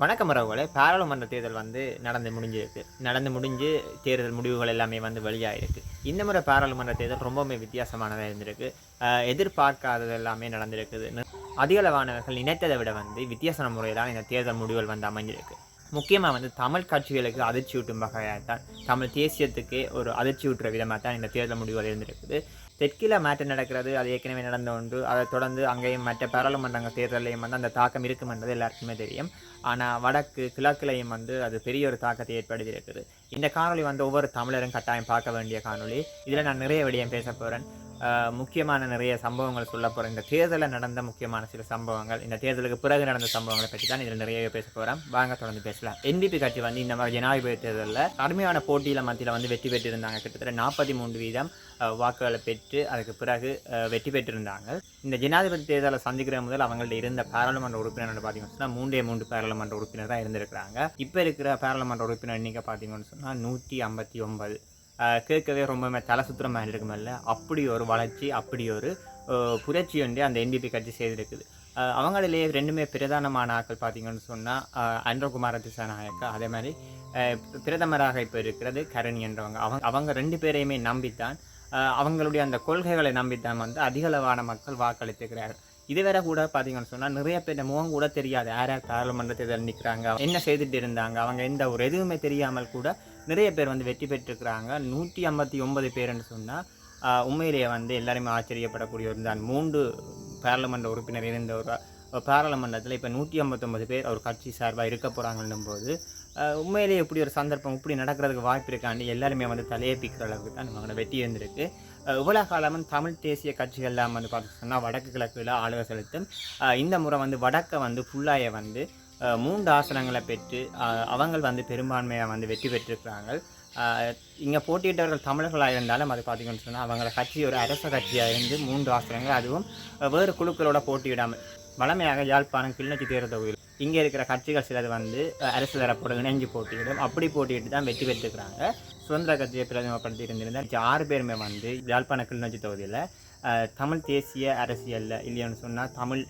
வணக்கம் உறவுகளே. பாராளுமன்ற தேர்தல் நடந்து முடிஞ்சு தேர்தல் முடிவுகள் எல்லாமே வெளியாயிருக்கு. இந்த முறை பாராளுமன்ற தேர்தல் ரொம்பவுமே வித்தியாசமானதா இருந்திருக்கு. எதிர்பார்க்காதது எல்லாமே நடந்திருக்குது. அதிகளவானவர்கள் நினைத்ததை விட வித்தியாசமான முறையில் தான் இந்த தேர்தல் முடிவுகள் அமைஞ்சிருக்கு. முக்கியமாக தமிழ் கட்சிகளுக்கு அதிர்ச்சியூட்டும் வகையாக தான், தமிழ் தேசியத்துக்கே ஒரு அதிர்ச்சியூட்டுற விதமாக தான் இந்த தேர்தல் முடிவுகள் இருந்திருக்குது. தெற்கில் மாற்றம் நடக்கிறது, அது ஏற்கனவே நடந்த ஒன்று. அதை தொடர்ந்து அங்கேயும் மற்ற பாராளுமன்ற தேர்தலையும் அந்த தாக்கம் இருக்குமென்றது எல்லாருக்குமே தெரியும். ஆனால் வடக்கு கிழக்குலையும் அது பெரிய ஒரு தாக்கத்தை ஏற்படுத்தி இருக்குது. இந்த காணொலி ஒவ்வொரு தமிழரும் கட்டாயம் பார்க்க வேண்டிய காணொலி. இதில் நான் நிறைய விடயம் பேச போகிறேன். முக்கியமான நிறைய சம்பவங்கள் சொல்ல போகிறேன். இந்த தேர்தலில் நடந்த முக்கியமான சில சம்பவங்கள், இந்த தேர்தலுக்கு பிறகு நடந்த சம்பவங்களை பற்றி தான் இதில் நிறைய பேச போகிறேன். வாங்க தொடர்ந்து பேசலாம். NDP கட்சி இந்த மாதிரி ஜனாதிபதி தேர்தலில் கடுமையான போட்டியில் மத்தியில் வெற்றி பெற்றிருந்தாங்க. கிட்டத்தட்ட 43% வாக்குகளை பெற்று அதுக்கு பிறகு வெற்றி பெற்றிருந்தாங்க. இந்த ஜனாதிபதி தேர்தலை சந்திக்கிற முதல் அவங்கள்ட்ட இருந்த பாராளுமன்ற உறுப்பினர் பார்த்தீங்கன்னு சொன்னால் 3 பாராளுமன்ற உறுப்பினர் தான் இருந்திருக்கிறாங்க. இப்போ இருக்கிற பாராளுமன்ற உறுப்பினர் எண்ணிக்கை பார்த்தீங்கன்னு சொன்னால் 159. கேட்கவே ரொம்பவே தலை சுற்றுற மாதிரி இருக்குமில்ல, அப்படி ஒரு வளர்ச்சி, அப்படி ஒரு புரட்சி அந்த NDP கட்சி செய்திருக்குது. அவங்களிலேயே ரெண்டுமே பிரதானமான ஆட்கள் பார்த்தீங்கன்னு சொன்னால் அன்றகுமார திசாநாயக்கா, அதே மாதிரி பிரதமராக இப்போ இருக்கிறது கரணி என்றவங்க. அவங்க 2 பேரையுமே நம்பித்தான், அவங்களுடைய அந்த கொள்கைகளை நம்பித்தான் அதிகளவான மக்கள் வாக்களித்துக்கிறார்கள். இதுவரை கூட பார்த்தீங்கன்னு சொன்னால் நிறைய பேர் முகம் கூட தெரியாது, யார் யார் பாராளுமன்ற தேர்தல் நிற்கிறாங்க, என்ன செய்துட்டு இருந்தாங்க, அவங்க எந்த ஒரு எதுவுமே தெரியாமல் கூட நிறைய பேர் வெற்றி பெற்றிருக்கிறாங்க. 159 பேர்னு சொன்னால் உண்மையிலேயே எல்லாருமே ஆச்சரியப்படக்கூடிய ஒரு தான். 3 பாராளுமன்ற உறுப்பினர் இருந்த ஒரு பாராளுமன்றத்தில் இப்போ 159 பேர் ஒரு கட்சி சார்பாக இருக்க போகிறாங்கன்னும் போது உண்மையிலேயே இப்படி ஒரு சந்தர்ப்பம் இப்படி நடக்கிறதுக்கு வாய்ப்பு இருக்காண்டி எல்லாருமே தலையை பிக்கிற அளவுக்கு தான் அவங்களோட வெற்றி இருந்திருக்கு. இவ்வளோ காலமும் தமிழ் தேசிய கட்சிகள் எல்லாம் பார்த்து சொன்னால் வடக்கு கிழக்கில் ஆளுகை செலுத்தும். இந்த முறை ஃபுல்லாக 3 ஆசனங்களை பெற்று அவங்க பெரும்பான்மையாக வெற்றி பெற்றிருக்கிறாங்க. இங்கே போட்டியிட்டவர்கள் தமிழர்களாக இருந்தாலும் அது பார்த்திங்கன்னு சொன்னால் அவங்கள கட்சி ஒரு அரச கட்சியாக இருந்து 3 ஆசனங்கள், அதுவும் வேறு குழுக்களோட போட்டியிடாமல் வளமையாக யாழ்ப்பாணம் கிளிநொச்சி தேர்தல் தொகுதியில் இங்கே இருக்கிற கட்சிகள் சிலது அரசு தரப்போட இணைஞ்சு போட்டியிடும். அப்படி போட்டியிட்டு தான் வெற்றி பெற்றுக்கிறாங்க. சுதந்திர கட்சியை பிரதிநிதிப்படுத்தி இருந்திருந்தால் 6 பேருமே யாழ்ப்பாண கிளிநொச்சி தொகுதியில் தமிழ் தேசிய அரசியலில் இல்லைன்னு சொன்னால் தமிழ்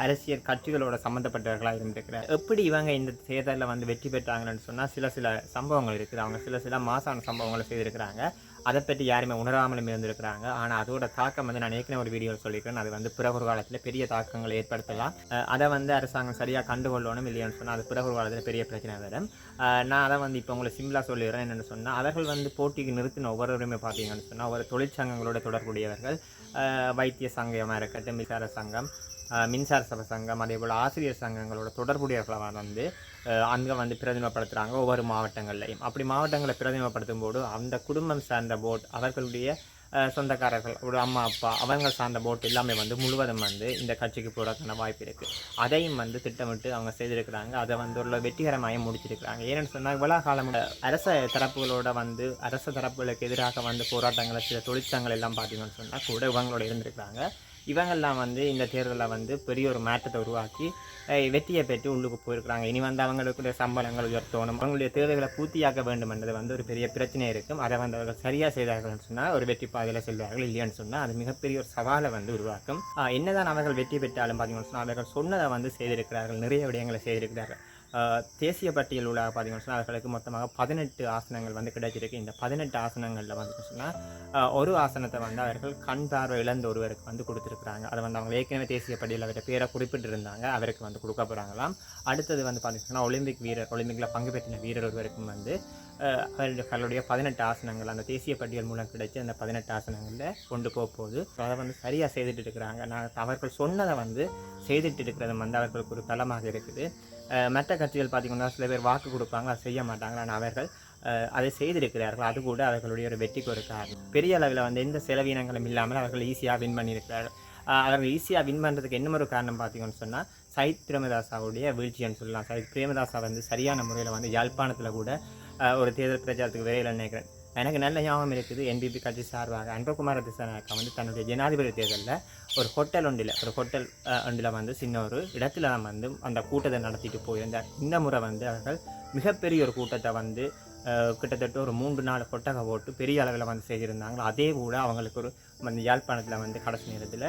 அரசியல் கட்சிகளோட சம்மந்தப்பட்டவர்களாக இருந்திருக்கிறார். எப்படி இவங்க இந்த தேர்தலில் வெற்றி பெற்றாங்கன்னு சொன்னால் சில சம்பவங்கள் இருக்குது. அவங்க சில மாசான சம்பவங்களை செய்திருக்கிறாங்க. அதை பற்றி யாருமே உணராமலும் இருந்திருக்கிறாங்க. ஆனால் அதோட தாக்கம் நான் ஏற்கனவே ஒரு வீடியோ சொல்லியிருக்கேன். அது பிறகு காலத்தில் பெரிய தாக்கங்களை ஏற்படுத்தலாம். அதை அரசாங்கம் சரியாக கண்டுகொள்ளணும். இல்லைன்னு சொன்னால் அது பிறகு காலத்தில் பெரிய பிரச்சனை வரும். நான் அதை இப்போ உங்களை சிம்பிளாக சொல்லிடுறேன். என்னென்னு சொன்னால் அவர்கள் போட்டிக்கு நிறுத்தின ஒவ்வொருவருமே பார்த்தீங்கன்னு சொன்னால் ஒரு தொழிற்சங்கங்களோட தொடர்புடையவர்கள். வைத்திய சங்கமாக இருக்கட்டும், மின்சார சங்கம், மின்சார சபை சங்கம், அதே போல் ஆசிரியர் சங்கங்களோட தொடர்புடையவர்களாக அங்கே பிரதிநிதிப்படுத்துகிறாங்க ஒவ்வொரு மாவட்டங்கள்லையும். அப்படி மாவட்டங்களை பிரதிநிதிப்படுத்தும் போது அந்த குடும்பம் சார்ந்த போர்டு, அவர்களுடைய சொந்தக்காரர்கள், ஒரு அம்மா அப்பா, அவங்க சார்ந்த போட்டு எல்லாமே முழுவதும் இந்த கட்சிக்கு போகிறதுக்கான வாய்ப்பு இருக்குது. அதையும் திட்டமிட்டு அவங்க செய்திருக்கிறாங்க. அதை ஒரு வெற்றிகரமாக முடிச்சிருக்கிறாங்க. ஏன்னு சொன்னால் இவ்வளோ காலம் அரச தரப்புகளோட அரச தரப்புகளுக்கு எதிராக போராட்டங்களை சில தொழிற்சங்கங்கள் எல்லாம் பார்த்தீங்கன்னு சொன்னால் கூட இவங்களோட இருந்திருக்கிறாங்க. இவங்கெல்லாம் இந்த தேர்தலில் பெரிய ஒரு மாற்றத்தை உருவாக்கி வெற்றியை பெற்று உள்ளுக்கு போயிருக்கிறாங்க. இனி அவங்களுடைய சம்பளங்கள் உயர்த்தணும், அவங்களுடைய தேவைகளை பூர்த்தியாக்க வேண்டும் என்றது ஒரு பெரிய பிரச்சனை இருக்கும். அதை அவர்கள் சரியாக செய்தார்கள்னு சொன்னால் ஒரு வெற்றி பாதையில் செல்வார்கள். இல்லைன்னு சொன்னால் அது மிகப்பெரிய ஒரு சவாலை உருவாக்கும். என்னதான் அவர்கள் வெற்றி பெற்றாலும் பார்த்தீங்கன்னு சொன்னால் அவர்கள் சொன்னதை செய்திருக்கிறார்கள், நிறைய விடயங்களை செய்திருக்கிறார்கள். தேசிய பட்டியல் உள்ள பார்த்தீங்கன்னு சொன்னால் அவர்களுக்கு மொத்தமாக 18 ஆசனங்கள் கிடைச்சிருக்கு. இந்த 18 ஆசனங்களில் சொன்னால் ஒரு ஆசனத்தை அவர்கள் கண் பார்வை இழந்த ஒருவருக்கு கொடுத்துருக்குறாங்க. அதை அவங்க ஏற்கனவே தேசிய பட்டியலில் அவருடைய பேரை குறிப்பிட்டிருந்தாங்க, அவருக்கு கொடுக்க போகிறாங்களாம். அடுத்தது பார்த்தீங்கன்னா ஒலிம்பிக்கில் பங்கு பெற்ற வீரர் ஒருவருக்கும் அவர்களுடைய 18 ஆசனங்கள் அந்த தேசிய பட்டியல் மூலம் கிடைச்சி அந்த 18 ஆசனங்களில் கொண்டு போகுது. அதை சரியாக செய்துட்டு இருக்கிறாங்க. நான் அவர்கள் சொன்னதை செய்துட்டு இருக்கிறது அவர்களுக்கு ஒரு தளமாக இருக்குது. மற்ற கட்சிகள் பார்த்திங்கன்னா சில பேர் வாக்கு கொடுப்பாங்க, அதை செய்ய மாட்டாங்க. ஆனால் அவர்கள் அதை செய்திருக்கிறார்கள். அது கூட அவர்களுடைய ஒரு வெற்றிக்கு ஒரு காரணம். பெரிய அளவில் எந்த செலவீனங்களும் இல்லாமல் அவர்கள் ஈஸியாக வின் பண்ணியிருக்கிறார்கள். அவர்கள் ஈஸியாக வின் பண்ணுறதுக்கு என்ன ஒரு காரணம் பார்த்தீங்கன்னு சொன்னால் சைத் பிரேமதாசாவுடைய வீழ்ச்சின்னு சொல்லலாம். சைத் பிரேமதாசா சரியான முறையில் யாழ்ப்பாணத்தில் கூட ஒரு தேர்தல் பிரச்சாரத்துக்கு விரைவில் நினைக்கிறேன். எனக்கு நல்ல ஞாபகம் இருக்குது. NDP கட்சி சார்பாக அன்றகுமார திசாநாயக்கா தன்னுடைய ஜனாதிபதி தேர்தலில் ஒரு ஹோட்டல் ஒன்றில் சின்ன ஒரு இடத்துல அந்த கூட்டத்தை நடத்திட்டு போயிருந்தார். இந்த முறை அவர்கள் மிகப்பெரிய ஒரு கூட்டத்தை கிட்டத்தட்ட ஒரு 3-4 கொட்டகை போட்டு பெரிய அளவில் வந்து செய்திருந்தாங்க. அதே கூட அவங்களுக்கு ஒரு யாழ்ப்பாணத்தில் வந்து கடைசி நேரத்தில்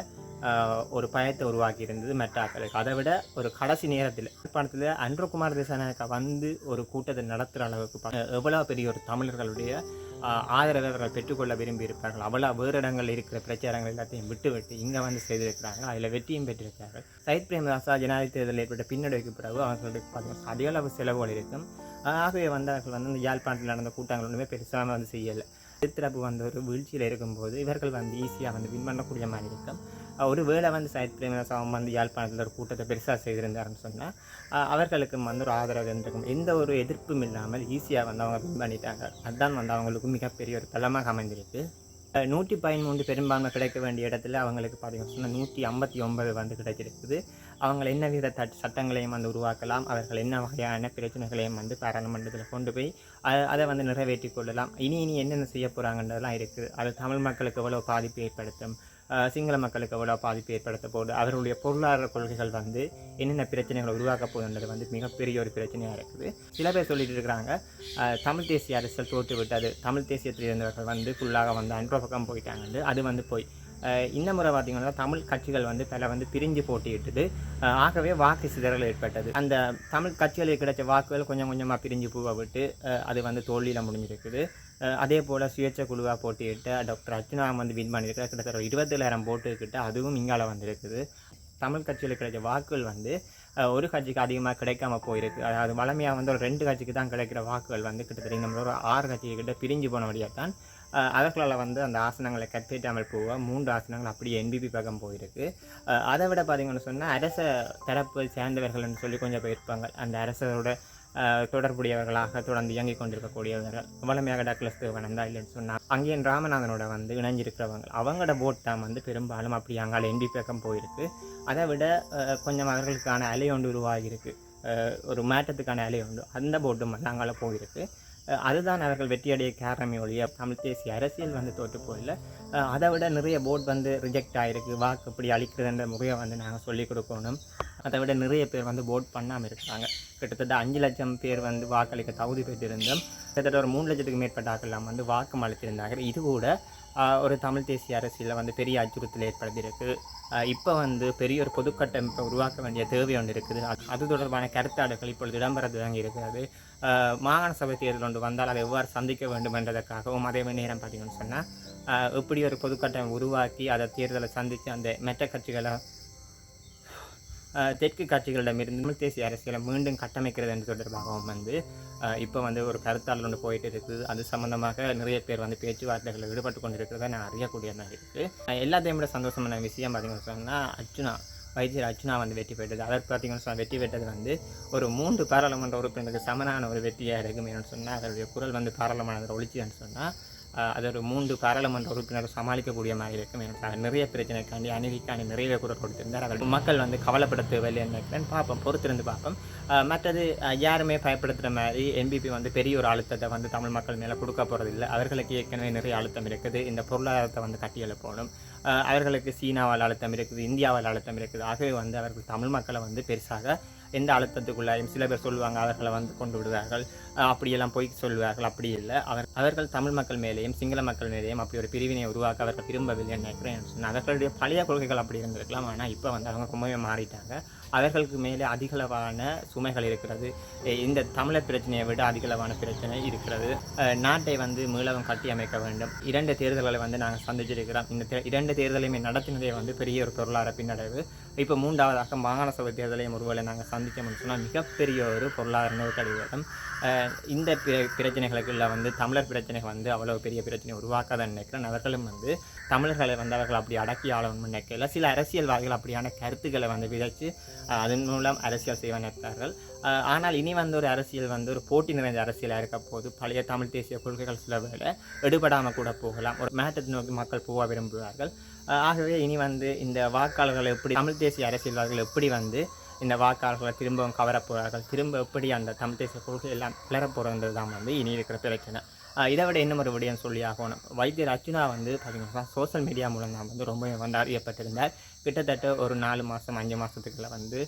ஒரு பயத்தை உருவாக்கி இருந்தது மெட்டாக்களுக்கு. அதை விட ஒரு கடைசி நேரத்தில் யாழ்ப்பாணத்தில் அன்றகுமார் திசாநாயக்கா வந்து ஒரு கூட்டத்தை நடத்துகிற அளவுக்கு எவ்வளோ பெரிய ஒரு தமிழர்களுடைய ஆதரவை அவர்கள் பெற்றுக்கொள்ள விரும்பி இருப்பார்கள். அவ்வளோ வேறு இடங்கள் இருக்கிற பிரச்சாரங்கள் எல்லாத்தையும் விட்டு இங்கே வந்து செய்திருக்கிறாங்க. அதில் வெற்றியும் பெற்றிருக்கிறார்கள். சயித் பிரேமதாசா ஜனாதிபதி தேர்தலில் ஏற்பட்ட பின்னடைவுக்கு பிறகு அவர்களுக்கு பார்த்தீங்கன்னா அதிக அளவு செலவுகள் இருக்கும். ஆகவே வந்து அவர்கள் வந்து இந்த யாழ்ப்பாணத்தில் நடந்த கூட்டங்கள் ஒன்றுமே பெருசாக வந்து செய்யலை. எதிர்த்தரப்பு வந்து ஒரு வீழ்ச்சியில் இருக்கும்போது இவர்கள் வந்து ஈஸியாக வந்து வின் பண்ணக்கூடிய மாதிரி இருக்கும். ஒரு வேளை வந்து சயித் பிரேமதாசம் வந்து யாழ்ப்பாணத்தில் ஒரு கூட்டத்தை பெருசாக செய்திருந்தாருன்னு சொன்னால் அவர்களுக்கும் வந்து ஒரு ஆதரவு இருந்திருக்கும். எந்த ஒரு எதிர்ப்பும் இல்லாமல் ஈஸியாக வந்து அவங்க வின் பண்ணிட்டாங்க. அதுதான் வந்து அவங்களுக்கு மிகப்பெரிய ஒரு பலமாக அமைந்திருக்கு. 113 பெரும்பான்மை கிடைக்க வேண்டிய இடத்துல அவங்களுக்கு பார்த்தீங்கன்னா சொன்னால் 159 வந்து கிடைச்சிருக்குது. அவங்க என்ன வித சட்டங்களையும் வந்து உருவாக்கலாம். அவர்கள் என்ன வகையான பிரச்சனைகளையும் வந்து பாராளுமன்றத்தில் கொண்டு போய் அதை வந்து நிறைவேற்றி கொள்ளலாம். இனி என்னென்ன செய்ய போகிறாங்கன்றதெல்லாம் இருக்குது. அது தமிழ் மக்களுக்கு எவ்வளோ பாதிப்பு ஏற்படுத்தும், சிங்கள மக்களுக்கு எவ்வளோ பாதிப்பு ஏற்படுத்த போகுது, அவர்களுடைய பொருளாதார கொள்கைகள் வந்து என்னென்ன பிரச்சனைகளை உருவாக்க போகுதுன்றது வந்து மிகப்பெரிய ஒரு பிரச்சனையாக இருக்குது. சில பேர் சொல்லிட்டு இருக்கிறாங்க தமிழ் தேசிய அரசியல் தோற்று விட்டது, தமிழ் தேசியத்தில் இருந்தவர்கள் வந்து ஃபுல்லாக வந்து அன்ற பக்கம் போயிட்டாங்க. அது வந்து போய் இந்த முறை பார்த்திங்கன்னா தமிழ் கட்சிகள் வந்து பல வந்து பிரிஞ்சு போட்டியிட்டது. ஆகவே வாக்கு சிதறல் ஏற்பட்டது. அந்த தமிழ் கட்சிகளுக்கு கிடைச்ச வாக்குகள் கொஞ்சம் கொஞ்சமாக பிரிஞ்சு பூவை விட்டு அது வந்து தோல்வியில் முடிஞ்சிருக்குது. அதே போல் சுயேட்சை குழுவாக போட்டியிட்ட டாக்டர் அர்ச்சுனா வந்து வின் பண்ணியிருக்கிற கிட்டத்தட்ட 27,000 போட்டுக்கிட்ட அதுவும் இங்கால வந்துருக்குது. தமிழ் கட்சிகளுக்கு கிடைச்ச வாக்குகள் வந்து ஒரு கட்சிக்கு அதிகமாக கிடைக்காம போயிருக்கு. அதாவது வளமையாக வந்து ஒரு 2 கட்சிக்கு தான் கிடைக்கிற வாக்குகள் வந்து கிட்டத்தட்ட இந்த ஒரு 6 கட்சிக்கிட்ட பிரிஞ்சு போன வழியாக தான் அவர்களால் வந்து அந்த ஆசனங்களை கைப்பற்றாமல் போக 3 ஆசனங்கள் அப்படியே என்பிபி பக்கம் போயிருக்கு. அதை விட பார்த்திங்கன்னு சொன்னால் அரச தரப்பை சேர்ந்தவர்கள்னு சொல்லி கொஞ்சம் போயிருப்பாங்க. அந்த அரசோட தொடர்புடையவர்களாக தொடர்ந்து இயங்கிக் கொண்டிருக்கக்கூடியவர்கள் வளமையாக டக்ளஸ் தேவன் தான் இல்லைன்னு சொன்னால் அங்கேயும் ராமநாதனோட வந்து இணைஞ்சிருக்கிறவங்க அவங்களோட போட் தான் வந்து பெரும்பாலும் அப்படி அங்கால என்பி பக்கம் போயிருக்கு. அதை விட கொஞ்சம் அவர்களுக்கான அலை ஒன்று உருவாகியிருக்கு, ஒரு மாற்றத்துக்கான அலை ஒன்று, அந்த போட்டும் வந்து அங்கால போயிருக்கு. அதுதான் அவர்கள் வெற்றியடைய காரணமே ஒழிய தமிழ் தேசிய அரசியல் வந்து தோற்று போயில. அதை விட நிறைய போட் வந்து ரிஜெக்ட் ஆகிருக்கு. வாக்கு இப்படி அளிக்கிறதுன்ற முறையை வந்து நாங்கள் சொல்லிக் கொடுக்கணும். அதை விட நிறைய பேர் வந்து போட் பண்ணாமல் இருக்கிறாங்க. கிட்டத்தட்ட 5 லட்சம் பேர் வந்து வாக்களிக்க தகுதி பெற்றிருந்தோம். கிட்டத்தட்ட ஒரு 3 லட்சத்துக்கு மேற்பட்ட ஆக்கெல்லாம் வந்து வாக்கு அளித்திருந்தாங்க. இது கூட ஒரு தமிழ் தேசிய அரசியலில் வந்து பெரிய அச்சுறுத்தல் ஏற்படுத்தியிருக்கு. இப்போ வந்து பெரிய ஒரு பொதுக்கட்டமைப்பை உருவாக்க வேண்டிய தேவை ஒன்று இருக்குது. அது தொடர்பான கருத்தாடுகள் இப்பொழுது இடம்பெறது தாங்க இருக்கிறது. மாகாண சபை தேர்தல் ஒன்று வந்தால் அதை எவ்வாறு சந்திக்க வேண்டும் என்றதற்காகவும் அதே நேரம் பார்த்திங்கன்னு சொன்னால் எப்படி ஒரு பொதுக்கட்டமைப்பு உருவாக்கி அதை தேர்தலை சந்தித்து அந்த மெட்ட கட்சிகளை தெற்கு கட்சிகளிடமிருந்து தமிழ் தேசிய அரசியலை மீண்டும் கட்டமைக்கிறது என்று தொடர்பாகவும் வந்து இப்போ வந்து ஒரு கருத்தாளர் ஒன்று போயிட்டு இருக்குது. அது சம்மந்தமாக நிறைய பேர் வந்து பேச்சுவார்த்தைகளில் ஈடுபட்டு கொண்டு இருக்கிறத நான் அறியக்கூடியதாக இருக்குது. எல்லாத்தையும் விட சந்தோஷமான விஷயம் பார்த்திங்கன்னு சொன்னால் வைத்தியர் அர்ச்சுனா வந்து வெற்றி பெற்றது. அதற்கு பார்த்திங்கன்னு சொன்னால் வெற்றி பெற்றது வந்து ஒரு 3 பாராளுமன்ற உறுப்பினருக்கு சமனான ஒரு வெற்றியாக இருக்கும். என்னென்னு சொன்னால் அதனுடைய குரல் வந்து பாராளுமன்றத்தில் ஒழிச்சுன்னு சொன்னால் அது ஒரு 3 பாராளுமன்ற உறுப்பினர் சமாளிக்கக்கூடிய மாதிரி இருக்கும். எனக்கு நிறைய பிரச்சனைக்காண்டி அநீதிக்காண்டி நிறைய குரல் கொடுத்திருந்தார். அவர்கள் மக்கள் வந்து கவலைப்பட தேவையில்லை நினைக்கிறேன். பார்ப்போம், பொறுத்திருந்து பார்ப்போம். மற்றது யாருமே பயப்படுத்துகிற மாதிரி என்பிபி வந்து பெரிய ஒரு அழுத்தத்தை வந்து தமிழ் மக்கள் மேலே கொடுக்க போகிறதில்லை. அவர்களுக்கு ஏற்கனவே நிறைய அழுத்தம் இருக்குது. இந்த பொருளாதாரத்தை வந்து கட்டியெழுப்பணும். அவர்களுக்கு சீனாவால் அழுத்தம் இருக்குது, இந்தியாவால் அழுத்தம் இருக்குது. ஆகவே வந்து அவர்கள் தமிழ் மக்களை வந்து பெருசாக எந்த அழுத்தத்துக்குள்ளாயும் சில பேர் சொல்லுவாங்க அவர்களை வந்து கொண்டு விடுவார்கள், அப்படியெல்லாம் போய் சொல்லுவார்கள். அப்படி இல்லை. அவர்கள் தமிழ் மக்கள் மேலேயும் சிங்கள மக்கள் மேலேயும் அப்படி ஒரு பிரிவினை உருவாக்க அவர்கள் விரும்பவில்லை நினைக்கிறேன். அவர்களுடைய பழைய கொள்கைகள் அப்படி இருந்திருக்கலாம். ஆனால் இப்போ வந்து அவங்க ரொம்பவே மாறிட்டாங்க. அவர்களுக்கு மேலே அதிகளவான சுமைகள் இருக்கிறது. இந்த தமிழர் பிரச்சனையை விட அதிகளவான பிரச்சனை இருக்கிறது. நாட்டை வந்து மீளவும் கட்டி அமைக்க வேண்டும். 2 தேர்தல்களை வந்து நாங்கள் சந்திச்சிருக்கிறோம். இந்த 2 தேர்தலையுமே நடத்தினதே வந்து பெரிய ஒரு பொருளாதார பின்னடைவு. இப்போ 3வதாக மாகாண சபை தேர்தலையும் ஒருவேளை நாங்கள் சந்தித்தோம்னு சொன்னால் மிகப்பெரிய ஒரு பொருளாதார நெருக்கடி வரும். இந்த பிரச்சனைகளுக்குள்ள வந்து தமிழர் பிரச்சனைகள் வந்து அவ்வளோ பெரிய பிரச்சனை உருவாக்காதன்னு நினைக்கிறேன். அவர்களும் வந்து தமிழர்களை வந்து அவர்கள் அப்படி அடக்கி ஆளணும்னு நினைக்கல. சில அரசியல்வாதிகள் அப்படியான கருத்துக்களை வந்து விதைச்சு அதன் மூலம் அரசியல் செய்ய நினைத்தார்கள். ஆனால் இனி வந்து ஒரு அரசியல் வந்து ஒரு போட்டி நிறைந்த அரசியலாக இருக்க போது பழைய தமிழ் தேசிய கொள்கைகள் சில வேளை எடுபடாமல் கூட போகலாம். ஒரு மேட்டத்தை நோக்கி மக்கள் போக விரும்புவார்கள். ஆகவே இனி வந்து இந்த வாக்காளர்கள் எப்படி தமிழ் தேசிய அரசியல்வாதிகள் எப்படி வந்து இந்த வாக்காளர்களை திரும்பவும் கவரப்போகிறார்கள், திரும்ப எப்படி அந்த தமிழ் தேசிய கொள்கை எல்லாம் கிளறப்போகிறது தான் வந்து இனி இருக்கிற பிரச்சனை. இதை விட இன்னும் ஒரு விடயம் சொல்லி ஆகணும். வைத்தியர் அர்ச்சுனா வந்து பார்த்திங்கன்னா சோஷியல் மீடியா மூலம் தான் வந்து ரொம்ப வந்து அறியப்பட்டிருந்தார். கிட்டத்தட்ட ஒரு 4 மாதம் 5 மாதத்துக்குள்ள வந்து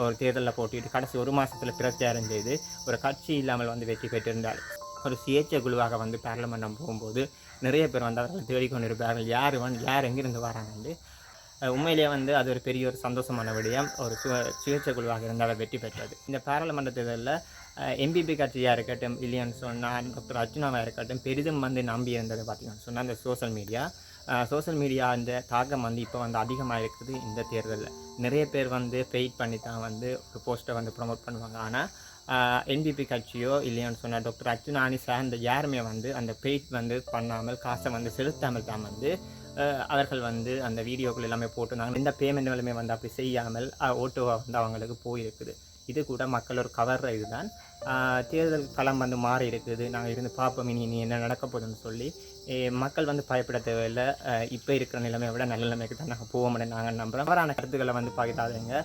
ஒரு தேர்தலில் போட்டிட்டு கடைசி 1 மாதத்தில் பிரச்சாரம் செய்து ஒரு கட்சி இல்லாமல் வந்து வெற்றி பெற்றிருந்தார். ஒரு சுயேட்சை குழுவாக வந்து பாராளுமன்றம் போகும்போது நிறைய பேர் வந்து அவர்களை தேடிக்கொண்டிருப்பார்கள், யார் எங்கிருந்து வராங்கன்னு. உண்மையிலேயே வந்து அது ஒரு பெரிய ஒரு சந்தோஷமான விடயம். ஒரு சுயேட்சை குழுவாக இருந்து அவர் வெற்றி பெற்றது. இந்த பாராளுமன்ற தேர்தலில் எம்பிபி கட்சியாக இருக்கட்டும், இல்லைன்னு சொன்னால் டாக்டர் அர்ச்சுனாவாக இருக்கட்டும், பெரிதும் வந்து நம்பி இருந்தது பார்த்தீங்கன்னு சொன்னால் அந்த சோஷியல் மீடியா அந்த தாக்கம் வந்து இப்போ வந்து அதிகமாக இருக்குது. இந்த தேர்தலில் நிறைய பேர் வந்து பெயிட் பண்ணி தான் வந்து ஒரு போஸ்ட்டை வந்து ப்ரொமோட் பண்ணுவாங்க. ஆனால் என்பிபி கட்சியோ இல்லைன்னு சொன்னால் டாக்டர் அர்ச்சுனானி சார்ந்த யாருமே வந்து அந்த பெயிட் வந்து பண்ணாமல், காசை வந்து செலுத்தாமல் தான் வந்து அவர்கள் வந்து அந்த வீடியோக்கள் எல்லாமே போட்டிருந்தாங்க. எந்த பேமெண்ட்டுகளுமே வந்து அப்படி செய்யாமல் ஓட்டோவாக வந்து அவங்களுக்கு போயிருக்குது. இது கூட மக்கள் ஒரு கவர்ற இதுதான். தேர்தல் களம் வந்து மாறி இருக்குது, நாங்கள் இருந்து பார்ப்போம் இனி என்ன நடக்க போகுதுன்னு சொல்லி மக்கள் வந்து பயப்பட தேவையில்லை. இப்போ இருக்கிற நிலைமையை விட நல்ல நிலைமைக்கு தான் நாங்கள் போவோம்னு நாங்கள் நம்புகிறோம். தவறான கருத்துக்களை வந்து பகிராதீங்க.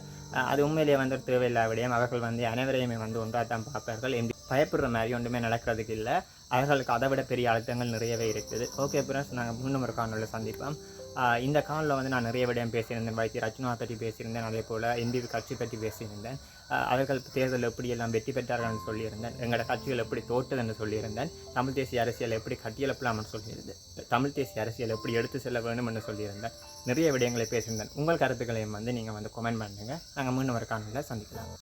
அது உண்மையிலேயே வந்து ஒரு தேவையில்லா விடயம். அவர்கள் வந்து அனைவரையுமே வந்து ஒன்றாக தான் பார்ப்பார்கள். பயப்படுற மாதிரி ஒன்றுமே நடக்கிறதுக்கு இல்லை. அவர்களுக்கு அதை விட பெரிய அழுத்தங்கள் நிறையவே இருக்குது. ஓகே ஃப்ரெண்ட்ஸ், நாங்கள் முன்னும் ஒரு காணொலியில் சந்திப்போம். இந்த காலில் வந்து நான் நிறைய விடயம் பேசியிருந்தேன். வைத்தியர் அர்ச்சுனா பற்றி பேசியிருந்தேன். அதே போல் எம்பிபி கட்சி பற்றி பேசியிருந்தேன். அவர்கள் தேர்தலில் எப்படியெல்லாம் வெற்றி பெற்றார்கள்னு சொல்லியிருந்தேன். எங்களோட கட்சிகள் எப்படி தோற்றுதுன்னு சொல்லியிருந்தேன். தமிழ் தேசிய அரசியல் எப்படி கட்டியெழுப்பலாம்னு சொல்லியிருந்தேன். தமிழ் தேசிய அரசியல் எப்படி எடுத்து செல்ல வேண்டும் என்று சொல்லியிருந்தேன். நிறைய விடயங்களை பேசியிருந்தேன். உங்கள் கருத்துக்களையும் வந்து நீங்கள் வந்து கமெண்ட் பண்ணுங்கள். நாங்கள் முன்னும் ஒரு காணொலியில் சந்திக்கலாம்.